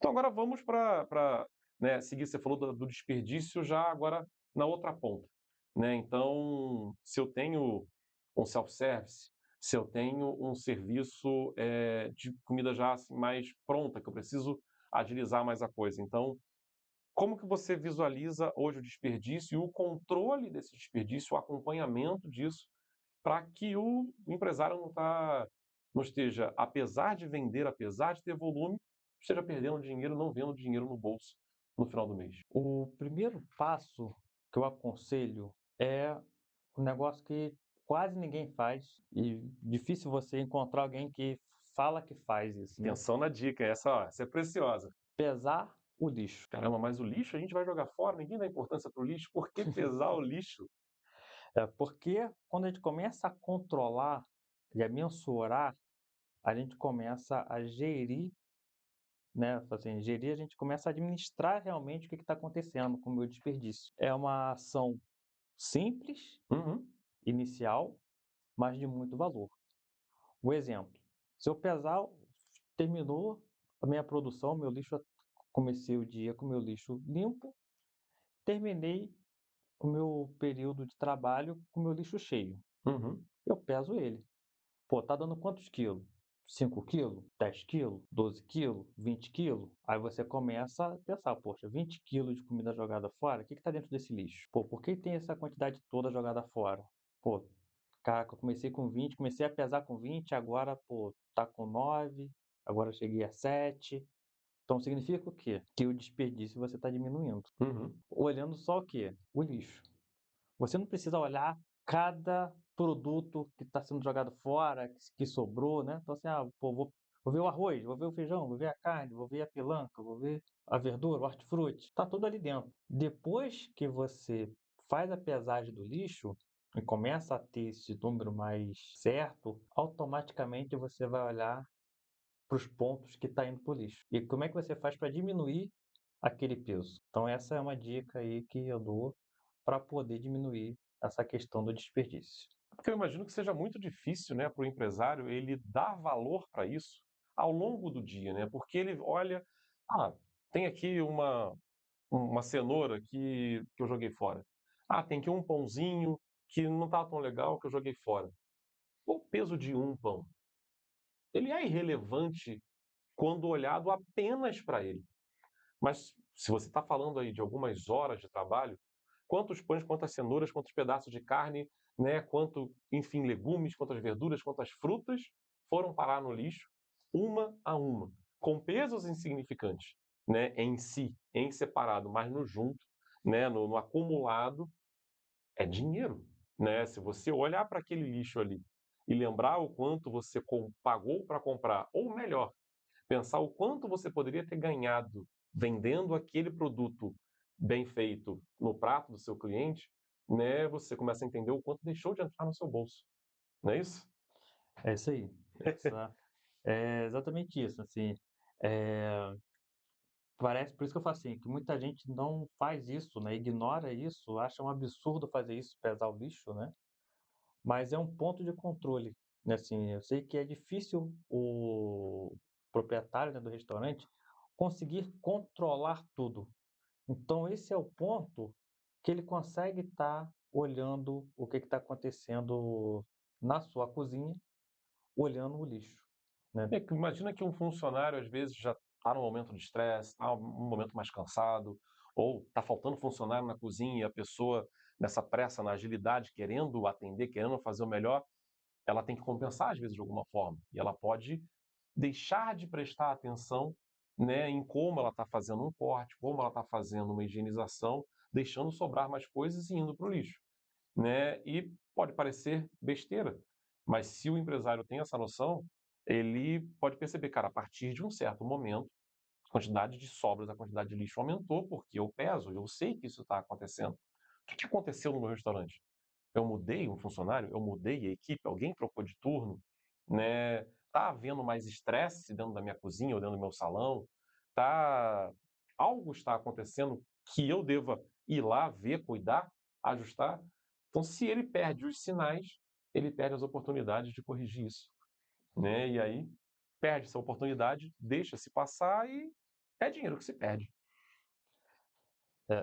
Então agora vamos para, né, seguir, você falou do desperdício já agora na outra ponta, né. Então, se eu tenho um self-service, se eu tenho um serviço, de comida já, assim, mais pronta, que eu preciso agilizar mais a coisa. Então, como que você visualiza hoje o desperdício e o controle desse desperdício, o acompanhamento disso, para que o empresário não esteja, apesar de vender, apesar de ter volume, esteja perdendo dinheiro, não vendo dinheiro no bolso no final do mês? O primeiro passo que eu aconselho é um negócio que quase ninguém faz e difícil você encontrar alguém que fala que faz isso, né? Atenção na dica, essa é preciosa. Pesar o lixo. Caramba, mas o lixo a gente vai jogar fora, ninguém dá importância para o lixo, por que pesar o lixo? Porque quando a gente começa a controlar e a mensurar, a gente começa a gerir, né? Assim, gerir, a gente começa a administrar realmente o que está acontecendo com o meu desperdício. É uma ação simples, Uhum, inicial, mas de muito valor. O exemplo, se eu pesar, terminou a minha produção, meu lixo, comecei o dia com meu lixo limpo, terminei o meu período de trabalho com meu lixo cheio. uhum. Eu peso ele. Pô, tá dando quantos quilos? 5 quilos, 10 quilos, 12 quilos, 20 quilos. Aí você começa a pensar, poxa, 20 quilos de comida jogada fora, o que está dentro desse lixo? Pô, por que tem essa quantidade toda jogada fora? Pô, caraca, eu comecei com 20, comecei a pesar com 20, agora, pô, tá com 9, agora eu cheguei a 7. Então significa o quê? Que o desperdício você está diminuindo. Uhum. Olhando só o quê? O lixo. Você não precisa olhar cada produto que está sendo jogado fora, que sobrou, né? Então, assim, pô, vou ver o arroz, vou ver o feijão, vou ver a carne, vou ver a pelanca, vou ver a verdura, o hortifruti. Está tudo ali dentro. Depois que você faz a pesagem do lixo e começa a ter esse número mais certo, automaticamente você vai olhar para os pontos que está indo para o lixo. E como é que você faz para diminuir aquele peso? Então, essa é uma dica aí que eu dou para poder diminuir essa questão do desperdício. Porque eu imagino que seja muito difícil, né, para o empresário ele dar valor para isso ao longo do dia, né? Porque ele olha, ah, tem aqui uma cenoura que eu joguei fora. Ah, tem aqui um pãozinho que não está tão legal que eu joguei fora. O peso de um pão, ele é irrelevante quando olhado apenas para ele. Mas se você está falando aí de algumas horas de trabalho, quantos pães, quantas cenouras, quantos pedaços de carne, né, quanto, enfim, legumes, quantas verduras, quantas frutas foram parar no lixo, uma a uma, com pesos insignificantes, né, em si, em separado, mas no junto, né, no acumulado, é dinheiro, né? Se você olhar para aquele lixo ali e lembrar o quanto você pagou para comprar, ou melhor, pensar o quanto você poderia ter ganhado vendendo aquele produto bem feito no prato do seu cliente, né, você começa a entender o quanto deixou de entrar no seu bolso, não é isso? É isso aí. É exatamente isso. Assim, é, parece, por isso que eu falo assim, que muita gente não faz isso, né? Ignora isso, acha um absurdo fazer isso, pesar o lixo, né? Mas é um ponto de controle, né? Assim, eu sei que é difícil o proprietário, né, do restaurante conseguir controlar tudo. Então, esse é o ponto que ele consegue estar olhando o que está acontecendo na sua cozinha, olhando o lixo, né? É que imagina que um funcionário às vezes já está num momento de estresse, está num momento mais cansado, ou está faltando funcionário na cozinha e a pessoa nessa pressa, na agilidade, querendo atender, querendo fazer o melhor, ela tem que compensar às vezes de alguma forma. E ela pode deixar de prestar atenção, né, em como ela está fazendo um corte, como ela está fazendo uma higienização, deixando sobrar mais coisas e indo para o lixo, né? E pode parecer besteira, mas se o empresário tem essa noção, ele pode perceber, cara, a partir de um certo momento, a quantidade de sobras, a quantidade de lixo aumentou, porque eu peso, eu sei que isso está acontecendo. O que aconteceu no meu restaurante? Eu mudei um funcionário? Eu mudei a equipe? Alguém trocou de turno? Né? Tá havendo mais estresse dentro da minha cozinha ou dentro do meu salão? Tá... Algo está acontecendo que eu deva ir lá, ver, cuidar, ajustar? Então, se ele perde os sinais, ele perde as oportunidades de corrigir isso, né? E aí, perde essa oportunidade, deixa-se passar e é dinheiro que se perde.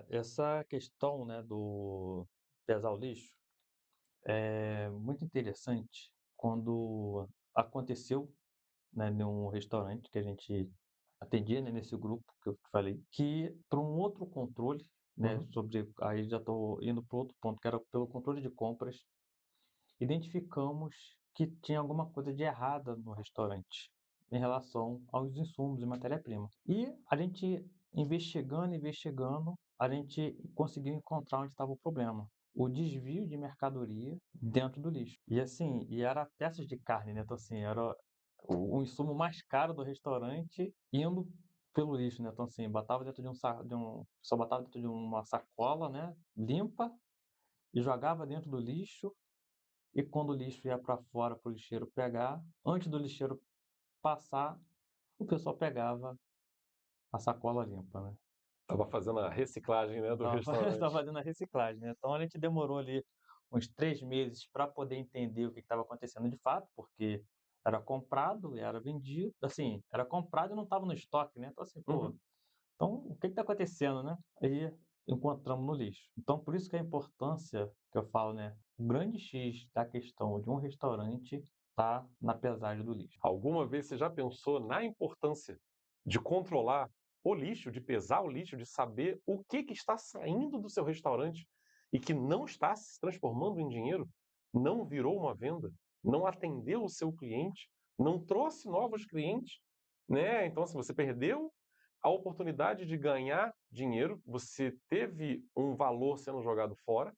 Essa questão, né, do pesar o lixo é muito interessante quando aconteceu, né, num restaurante que a gente atendia, né, nesse grupo que eu te falei, que para um outro controle, né, Uhum. sobre aí já estou indo para outro ponto, que era pelo controle de compras, identificamos que tinha alguma coisa de errada no restaurante em relação aos insumos e matéria-prima. E a gente investigando, a gente conseguiu encontrar onde estava o problema. O desvio de mercadoria dentro do lixo. E assim, era peças de carne, né? Então assim, era o insumo mais caro do restaurante indo pelo lixo, né? Então assim, botava dentro só botava dentro de uma sacola, né, limpa e jogava dentro do lixo e quando o lixo ia para fora para o lixeiro pegar, antes do lixeiro passar, o pessoal pegava a sacola limpa, né. Estava fazendo a reciclagem, né, do Estava estava restaurante. fazendo a reciclagem, né. Então a gente demorou ali uns 3 meses para poder entender o que estava acontecendo de fato, porque era comprado e era vendido, assim, era comprado e não estava no estoque, né. Então assim, pô, Uhum. então o que está acontecendo, né. Aí encontramos no lixo. Então por isso que a importância que eu falo, né, o grande X da questão de um restaurante tá na pesagem do lixo. Alguma vez você já pensou na importância de controlar o lixo, de pesar o lixo, de saber o que está saindo do seu restaurante e que não está se transformando em dinheiro, não virou uma venda, não atendeu o seu cliente, não trouxe novos clientes, né? Então, se você perdeu a oportunidade de ganhar dinheiro, você teve um valor sendo jogado fora,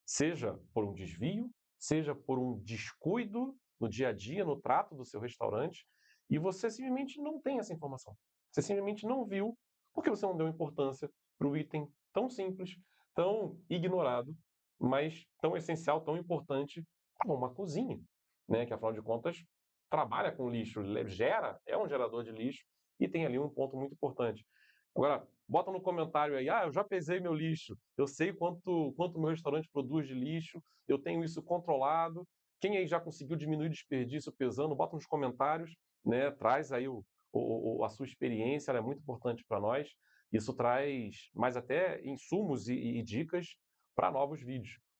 seja por um desvio, seja por um descuido no dia a dia, no trato do seu restaurante, e você simplesmente não tem essa informação. Você simplesmente não viu, porque você não deu importância para o item tão simples, tão ignorado, mas tão essencial, tão importante como uma cozinha, né? Que afinal de contas trabalha com lixo, gera, é um gerador de lixo e tem ali um ponto muito importante. Agora, bota no comentário aí, eu já pesei meu lixo, eu sei quanto meu restaurante produz de lixo, eu tenho isso controlado. Quem aí já conseguiu diminuir o desperdício pesando, bota nos comentários, né? Traz aí a sua experiência, ela é muito importante para nós. Isso traz mais até insumos e dicas para novos vídeos.